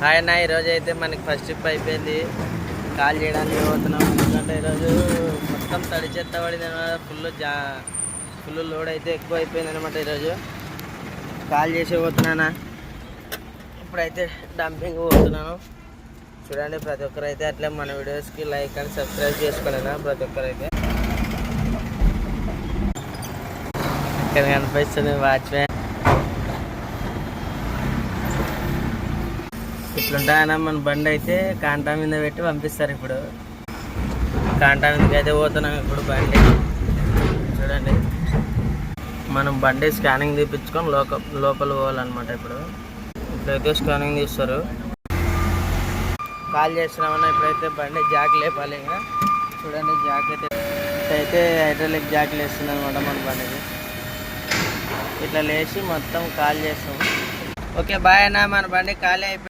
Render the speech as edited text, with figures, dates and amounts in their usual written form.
ఆయన ఈరోజు అయితే మనకి ఫస్ట్ ట్రిప్ అయిపోయింది. కాల్ చేయడానికి పోతున్నాం. ఎందుకంటే ఈరోజు మొత్తం తడి చెత్త పడింది అనమాట. ఫుల్ లోడ్ అయితే ఎక్కువ అయిపోయింది అనమాట. ఈరోజు కాల్ చేసి పోతున్నానా. ఇప్పుడైతే డంపింగ్ పోతున్నాను. చూడండి, ప్రతి ఒక్కరైతే అట్లా మన వీడియోస్కి లైక్ అండ్ సబ్స్క్రైబ్ చేసుకోలేనా ప్రతి ఒక్కరైతే. ఇక్కడ కనిపిస్తుంది వాచ్మ్యాన్. ఇట్లుంటాయన మన బండి అయితే కాంటా మీద పెట్టి పంపిస్తారు. ఇప్పుడు కాంటా మీదకి అయితే పోతున్నాం. ఇప్పుడు బండి చూడండి, మనం బండి స్కానింగ్ తీపించుకొని లోపల పోవాలన్నమాట. ఇప్పుడైతే స్కానింగ్ తీస్తారు. కాల్ చేస్తున్నామన్నా. ఇప్పుడైతే బండి జాక్ లేపాలి. ఇంకా చూడండి, జాక్ అయితే హైడ్రాలిక్ జాక్ లేస్తుంది అనమాట మన బండికి. ఇట్లా లేచి మొత్తం కాల్ చేస్తాం. ఓకే బాయ్ అన్న, మన బండి ఖాళీ అయిపోయింది.